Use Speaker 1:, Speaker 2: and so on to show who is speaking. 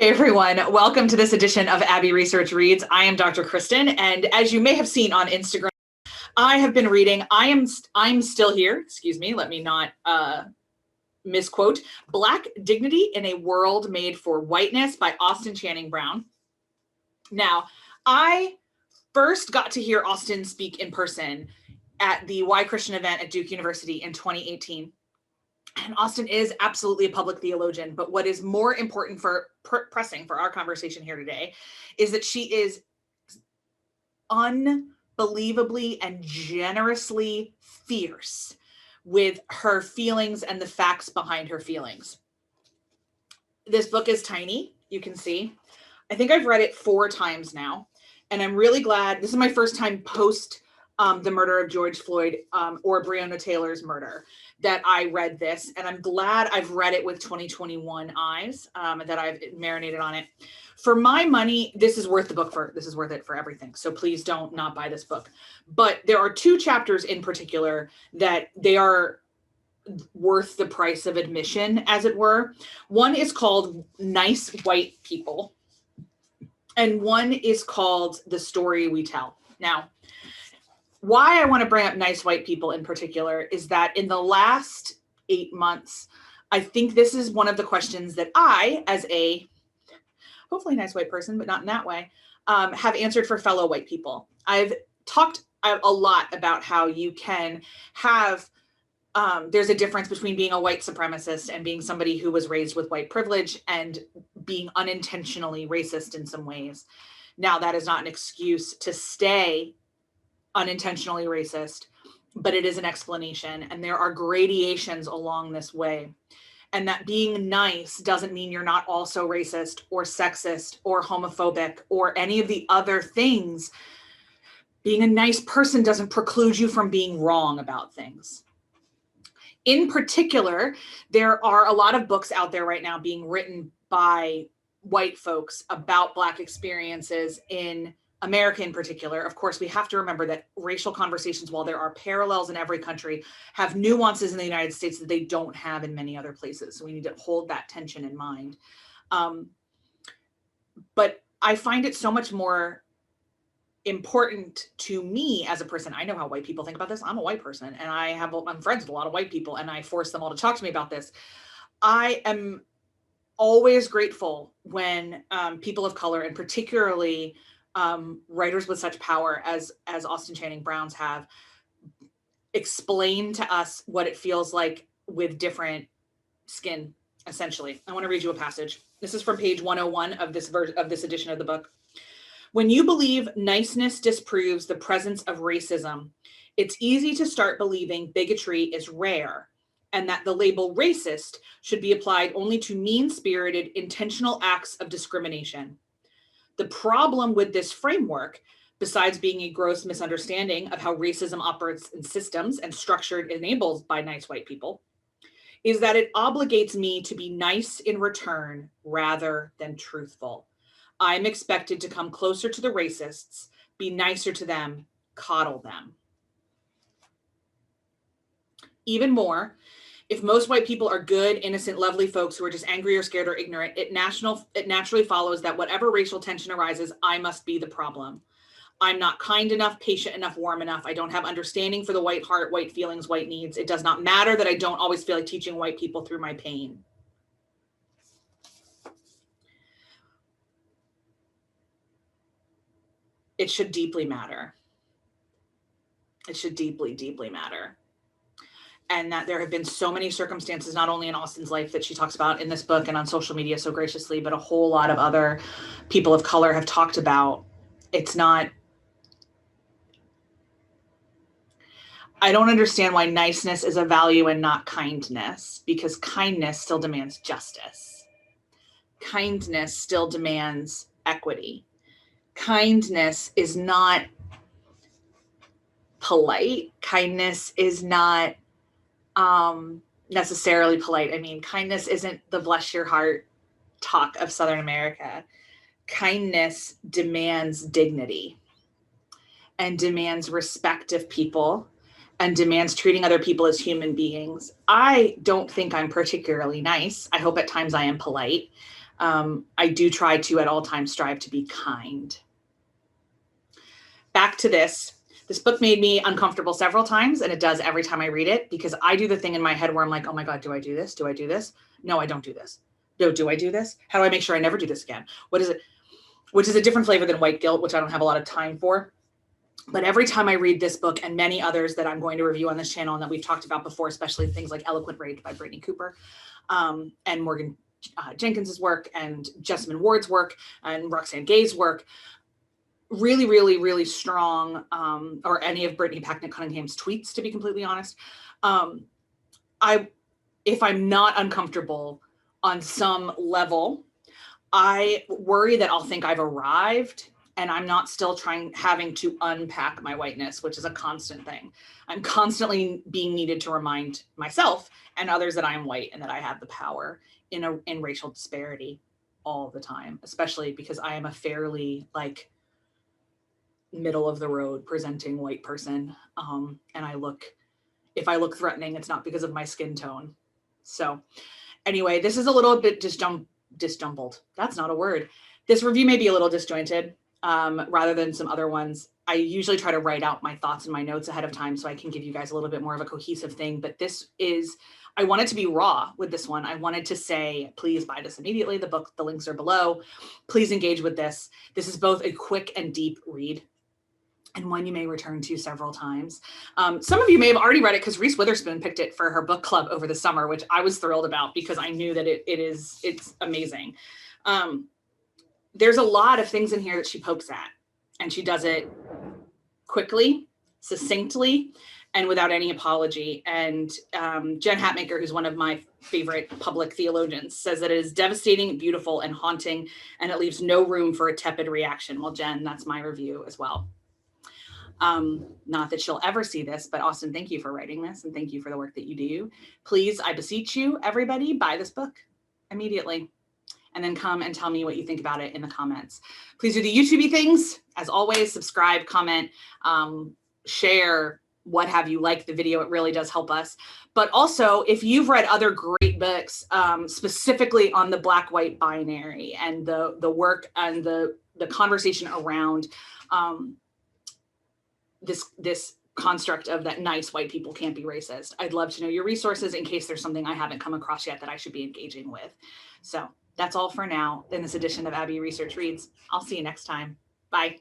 Speaker 1: Hey everyone, welcome to this edition of Abbey Research Reads. I am Dr. Kristen, and as you may have seen on Instagram, I have been reading I'm Still Here, excuse me, let me not misquote, Black Dignity in a World Made for Whiteness by Austin Channing Brown. Now, I first got to hear Austin speak in person at the Why Christian event at Duke University in 2018. And Austin is absolutely a public theologian, but what is more important for pressing for our conversation here today is that she is unbelievably and generously fierce with her feelings and the facts behind her feelings. This book is tiny, you can see. I think I've read it 4 times now, and I'm really glad. This is my first time post the murder of George Floyd or Breonna Taylor's murder that I read this, and I'm glad I've read it with 2021 eyes, that I've marinated on it. For my money, this is worth it for everything. So please don't not buy this book. But there are 2 chapters in particular that they are worth the price of admission, as it were. One is called Nice White People, and one is called The Story We Tell. Now, why I want to bring up nice white people in particular is that in the last 8 months, I think this is one of the questions that I, as a hopefully nice white person, but not in that way, have answered for fellow white people. I've talked a lot about how you can have, there's a difference between being a white supremacist and being somebody who was raised with white privilege and being unintentionally racist in some ways. Now, that is not an excuse to stay unintentionally racist, but it is an explanation, and there are gradations along this way. And that being nice doesn't mean you're not also racist or sexist or homophobic or any of the other things. Being a nice person doesn't preclude you from being wrong about things. In particular, there are a lot of books out there right now being written by white folks about Black experiences in America in particular. Of course, we have to remember that racial conversations, while there are parallels in every country, have nuances in the United States that they don't have in many other places. So we need to hold that tension in mind. But I find it so much more important to me as a person. I know how white people think about this. I'm a white person, and I'm friends with a lot of white people, and I force them all to talk to me about this. I am always grateful when people of color, and particularly writers with such power as Austin Channing Brown's have, explain to us what it feels like with different skin, essentially. I want to read you a passage. This is from page 101 of this edition of the book. When you believe niceness disproves the presence of racism, it's easy to start believing bigotry is rare, and that the label racist should be applied only to mean-spirited, intentional acts of discrimination. The problem with this framework, besides being a gross misunderstanding of how racism operates in systems and structured enabled by nice white people, is that it obligates me to be nice in return rather than truthful. I'm expected to come closer to the racists, be nicer to them, coddle them. Even more, if most white people are good, innocent, lovely folks who are just angry or scared or ignorant, it naturally follows that whatever racial tension arises, I must be the problem. I'm not kind enough, patient enough, warm enough. I don't have understanding for the white heart, white feelings, white needs. It does not matter that I don't always feel like teaching white people through my pain. It should deeply matter. It should deeply, deeply matter. And that there have been so many circumstances, not only in Austin's life that she talks about in this book and on social media so graciously, but a whole lot of other people of color have talked about. I don't understand why niceness is a value and not kindness, because kindness still demands justice. Kindness still demands equity. Kindness is not polite. Kindness is not necessarily polite. I mean, kindness isn't the bless your heart talk of Southern America. Kindness demands dignity and demands respect of people and demands treating other people as human beings. I don't think I'm particularly nice. I hope at times I am polite. I do try to at all times strive to be kind. Back to this. This book made me uncomfortable several times, and it does every time I read it, because I do the thing in my head where I'm like, oh my God, do I do this? Do I do this? No, I don't do this. No, do I do this? How do I make sure I never do this again? What is it? Which is a different flavor than white guilt, which I don't have a lot of time for. But every time I read this book and many others that I'm going to review on this channel and that we've talked about before, especially things like Eloquent Rage by Brittany Cooper, and Morgan Jenkins's work, and Jessamine Ward's work, and Roxane Gay's work, really, really, really strong, or any of Brittany Packnett Cunningham's tweets, to be completely honest. If I'm not uncomfortable on some level, I worry that I'll think I've arrived and I'm not still having to unpack my whiteness, which is a constant thing. I'm constantly being needed to remind myself and others that I am white and that I have the power in racial disparity all the time, especially because I am a fairly like middle of the road presenting white person. And if I look threatening, it's not because of my skin tone. So anyway, this is a little bit disjumbled. That's not a word. This review may be a little disjointed, rather than some other ones. I usually try to write out my thoughts in my notes ahead of time so I can give you guys a little bit more of a cohesive thing. But I wanted to be raw with this one. I wanted to say, please buy this immediately. The book, the links are below. Please engage with this. This is both a quick and deep read, and one you may return to several times. Some of you may have already read it because Reese Witherspoon picked it for her book club over the summer, which I was thrilled about because I knew that it's amazing. There's a lot of things in here that she pokes at, and she does it quickly, succinctly, and without any apology. And Jen Hatmaker, who's one of my favorite public theologians, says that it is devastating, beautiful, and haunting, and it leaves no room for a tepid reaction. Well, Jen, that's my review as well. Not that she'll ever see this, but Austin, thank you for writing this, and thank you for the work that you do. Please, I beseech you, everybody, buy this book immediately, and then come and tell me what you think about it in the comments. Please do the YouTube-y things. As always, subscribe, comment, share, what have you, like the video. It really does help us. But also, if you've read other great books, specifically on the Black-white binary and the work and the conversation around this construct of that nice white people can't be racist, I'd love to know your resources in case there's something I haven't come across yet that I should be engaging with. So that's all for now in this edition of Abbey Research Reads. I'll see you next time. Bye.